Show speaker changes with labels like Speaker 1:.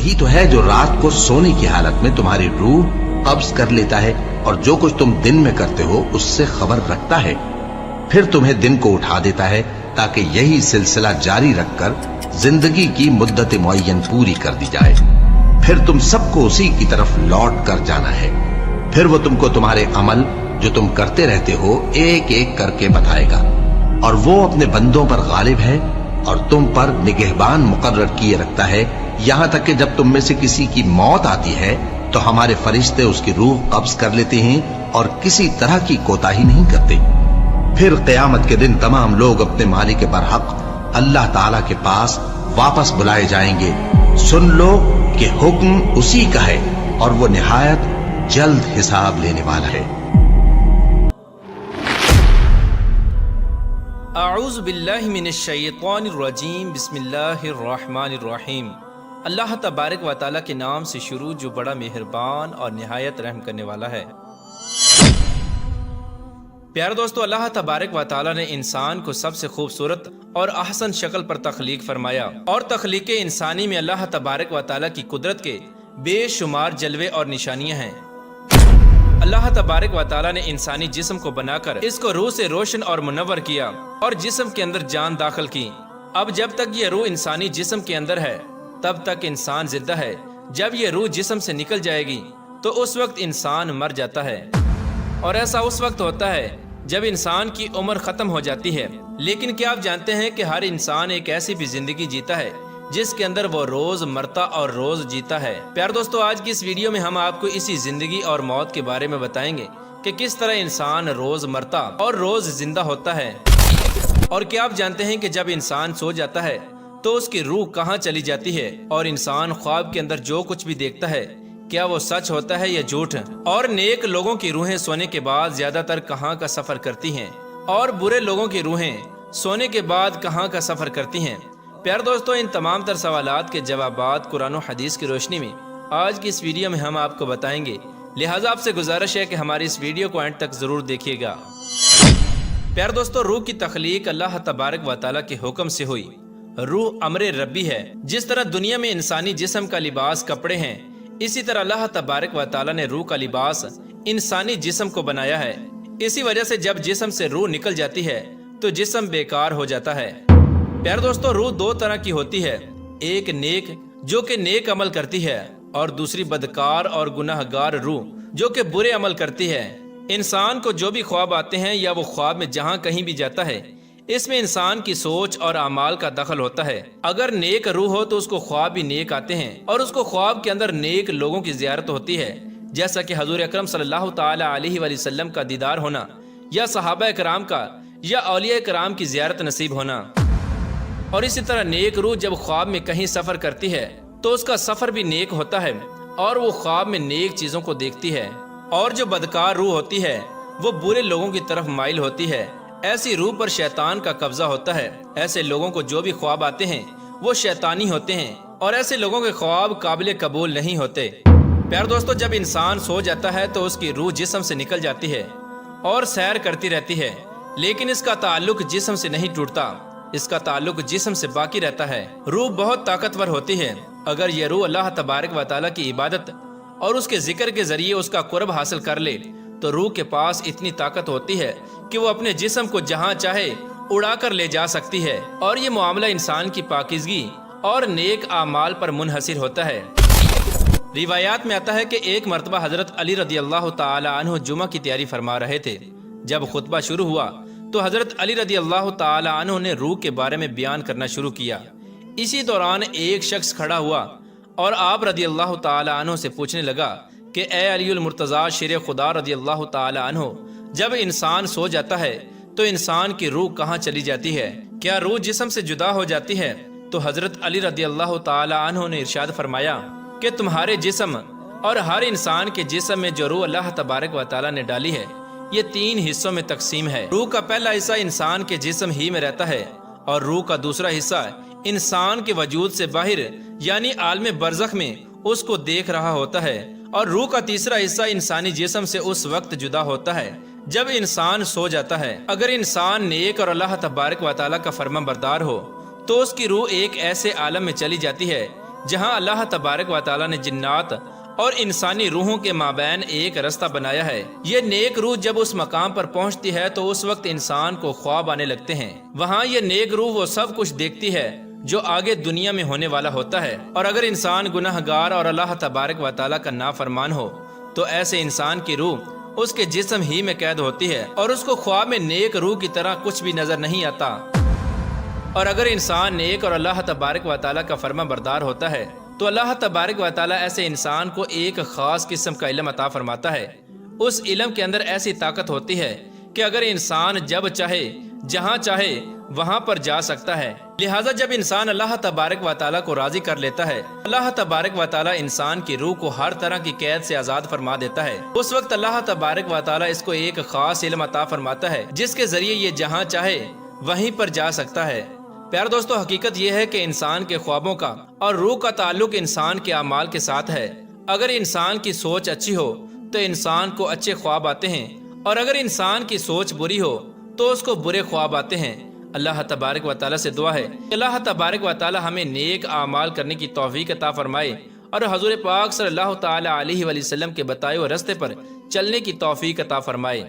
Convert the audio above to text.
Speaker 1: वही तो है जो रात को सोने की हालत में तुम्हारी रूह कब्ज कर लेता है और जो कुछ तुम दिन में करते हो उससे खबर रखता है, फिर तुम्हें दिन को उठा देता है ताकि यही सिलसिला जारी रखकर जिंदगी की मुद्दत मुअय्यन पूरी कर दी जाए। फिर तुम सबको उसी की तरफ लौट कर जाना है। फिर वो तुमको तुम्हारे अमल जो तुम करते रहते हो एक एक करके बताएगा, और वो अपने बंदों पर गालिब है और तुम पर निगहबान मुकर्रर किए रखता है, यहां तक कि जब तुम में से किसी की मौत आती है तो हमारे फरिश्ते उसकी रूह कब्ज कर लेते हैं और किसी तरह की कोताही नहीं करते। फिर क़यामत के दिन तमाम लोग अपने मालिक बरहक अल्लाह ताला के पास वापस बुलाए जाएंगे। सुन लो कि हुक्म उसी का है और वो निहायत जल्द हिसाब लेने वाला है।
Speaker 2: अऊज़ु बिल्लाहि मिनश शैतानिर रजीम, बिस्मिल्लाहिर रहमानिर रहीम। अल्लाह तबारक व तआला के नाम से शुरू जो बड़ा मेहरबान और निहायत रहम करने वाला है। प्यारे दोस्तों, अल्लाह तबारक व तआला ने इंसान को सबसे खूबसूरत और अहसन शक्ल पर तख्लीक फरमाया, और तख्लीक इंसानी में अल्लाह तबारक व तआला की कुदरत के बेशुमार जलवे और निशानियां हैं। अल्लाह तबारक व तआला ने इंसानी जिस्म को बनाकर इसको रूह से रोशन और मुनव्वर किया और जिस्म के अंदर जान दाखिल की। अब जब तक ये रूह इंसानी जिस्म के अंदर है तब तक इंसान जिंदा है। जब ये रूह जिस्म से निकल जाएगी तो उस वक्त इंसान मर जाता है, और ऐसा उस वक्त होता है जब इंसान की उम्र खत्म हो जाती है। लेकिन क्या आप जानते हैं कि हर इंसान एक ऐसी भी जिंदगी जीता है जिसके अंदर वो रोज मरता और रोज जीता है। प्यारे दोस्तों, आज की इस वीडियो में हम आपको इसी जिंदगी और मौत के बारे में बताएंगे कि किस तरह इंसान रोज मरता और रोज जिंदा होता है। और क्या आप जानते हैं कि जब इंसान सो जाता है तो उसकी रूह कहाँ चली जाती है, और इंसान ख्वाब के अंदर जो कुछ भी देखता है क्या वो सच होता है या झूठ। और नेक लोगों की रूहें सोने के बाद ज्यादातर कहाँ का सफर करती हैं, और बुरे लोगों की रूहें सोने के बाद कहाँ का सफर करती हैं। प्यारे दोस्तों, इन तमाम तर सवालात के जवाबात कुरान और हदीस की रोशनी में आज की इस वीडियो में हम आपको बताएंगे। लिहाजा आपसे गुजारिश है कि हमारी इस वीडियो को एंड तक जरूर देखिएगा। प्यारे दोस्तों, रूह की तख्लीक अल्लाह तबारक व तआला के हुक्म से हुई। रूह अमरे रब्बी है। जिस तरह दुनिया में इंसानी जिस्म का लिबास कपड़े हैं, इसी तरह अल्लाह तबारक व तआला ने रूह का लिबास इंसानी जिस्म को बनाया है। इसी वजह से जब जिस्म से रूह निकल जाती है तो जिस्म बेकार हो जाता है। प्यारे दोस्तों, रूह दो तरह की होती है, एक नेक जो कि नेक अमल करती है, और दूसरी बदकार और गुनाहगार रूह जो कि बुरे अमल करती है। इंसान को जो भी ख्वाब आते हैं या वो ख्वाब में जहाँ कहीं भी जाता है, इसमें इंसान की सोच और अमाल का दखल होता है। अगर नेक रूह हो तो उसको ख्वाब भी नेक आते हैं, और उसको ख्वाब के अंदर नेक लोगों की ज़ियारत होती है, जैसा कि हजूर अकरम सल्लल्लाहु ताला अलैहि वसल्लम का दीदार होना, या सहाबा कराम का या औलिया कराम की ज़ियारत नसीब होना। और इसी तरह नेक रूह जब ख्वाब में कहीं सफ़र करती है तो उसका सफ़र भी नेक होता है, और वो ख्वाब में नेक चीज़ों को देखती है। और जो बदकार रूह होती है वो बुरे लोगों की तरफ माइल होती है। ऐसी रूह पर शैतान का कब्जा होता है। ऐसे लोगों को जो भी ख्वाब आते हैं वो शैतानी होते हैं, और ऐसे लोगों के ख्वाब काबिल कबूल नहीं होते। प्यारे दोस्तों, जब इंसान सो जाता है तो उसकी रूह जिस्म से निकल जाती है और सैर करती रहती है, लेकिन इसका ताल्लुक जिस्म से नहीं टूटता, इसका ताल्लुक जिस्म से बाकी रहता है। रूह बहुत ताकतवर होती है। अगर ये रूह अल्लाह तबारक व तआला की इबादत और उसके जिक्र के जरिए उसका कुर्ब हासिल कर ले तो रूह के पास इतनी ताकत होती है कि वो अपने जिस्म को जहाँ चाहे उड़ा कर ले जा सकती है। और ये मामला इंसान की पाकीज़गी और नेक आमाल पर मुनहसिर होता है। रिवायात में आता है कि एक मरतबा हजरत अली रदी अल्लाह ताला अन्हु जुमा की तैयारी फरमा रहे थे। जब खुतबा शुरू हुआ तो हजरत अली रदी अल्लाह ताला अन्हु ने रूह के बारे में बयान करना शुरू किया। इसी दौरान एक शख्स खड़ा हुआ और आप रदी अल्लाह ताला अन्हु से पूछने लगा कि ए अलीउल मुर्तज़ा शेर खुदा रदी अल्लाह ताला अन्हु, जब इंसान सो जाता है तो इंसान की रूह कहाँ चली जाती है? क्या रूह जिस्म से जुदा हो जाती है? तो हजरत अली रदी अल्लाह ताला अन्हु ने इरशाद फरमाया कि तुम्हारे जिस्म और हर इंसान के जिस्म में जो रूह अल्लाह तबारक व तआला ने डाली है ये 3 हिस्सों में तकसीम है। रूह का पहला हिस्सा इंसान के जिस्म ही में रहता है, और रूह का दूसरा हिस्सा इंसान के वजूद से बाहर यानी आलम बरज़ख में उसको देख रहा होता है, और रूह का तीसरा हिस्सा इंसानी जिस्म से उस वक्त जुदा होता है जब इंसान सो जाता है। अगर इंसान नेक और अल्लाह तबारक व तआला का फर्माबरदार हो तो उसकी रूह एक ऐसे आलम में चली जाती है جہاں اللہ تبارک و تعالی نے جنات اور انسانی روحوں کے مابین ایک رستہ بنایا ہے۔ یہ نیک روح جب اس مقام پر پہنچتی ہے تو اس وقت انسان کو خواب آنے لگتے ہیں۔ وہاں یہ نیک روح وہ سب کچھ دیکھتی ہے جو آگے دنیا میں ہونے والا ہوتا ہے، اور اگر انسان گناہ گار اور اللہ تبارک و تعالی کا نافرمان ہو تو ایسے انسان کی روح اس کے جسم ہی میں قید ہوتی ہے اور اس کو خواب میں نیک روح کی طرح کچھ بھی نظر نہیں آتا۔ اور اگر انسان نیک اور اللہ تبارک و تعالی کا فرما بردار ہوتا ہے تو اللہ تبارک و تعالی ایسے انسان کو ایک خاص قسم کا علم عطا فرماتا ہے۔ اس علم کے اندر ایسی طاقت ہوتی ہے کہ اگر انسان جب چاہے جہاں چاہے وہاں پر جا سکتا ہے۔ لہٰذا جب انسان اللہ تبارک و تعالی کو راضی کر لیتا ہے، اللہ تبارک و تعالی انسان کی روح کو ہر طرح کی قید سے آزاد فرما دیتا ہے۔ اس وقت اللہ تبارک و تعالی اس کو ایک خاص علم عطا فرماتا ہے جس کے ذریعے یہ جہاں چاہے وہیں پر جا سکتا ہے۔ پیارے دوستو، حقیقت یہ ہے کہ انسان کے خوابوں کا اور روح کا تعلق انسان کے اعمال کے ساتھ ہے۔ اگر انسان کی سوچ اچھی ہو تو انسان کو اچھے خواب آتے ہیں، اور اگر انسان کی سوچ بری ہو تو اس کو برے خواب آتے ہیں۔ اللہ تبارک و تعالی سے دعا ہے کہ اللہ تبارک و تعالی ہمیں نیک اعمال کرنے کی توفیق عطا فرمائے اور حضور پاک صلی اللہ تعالی علیہ وسلم کے بتائے ہوئے راستے پر چلنے کی توفیق عطا فرمائے۔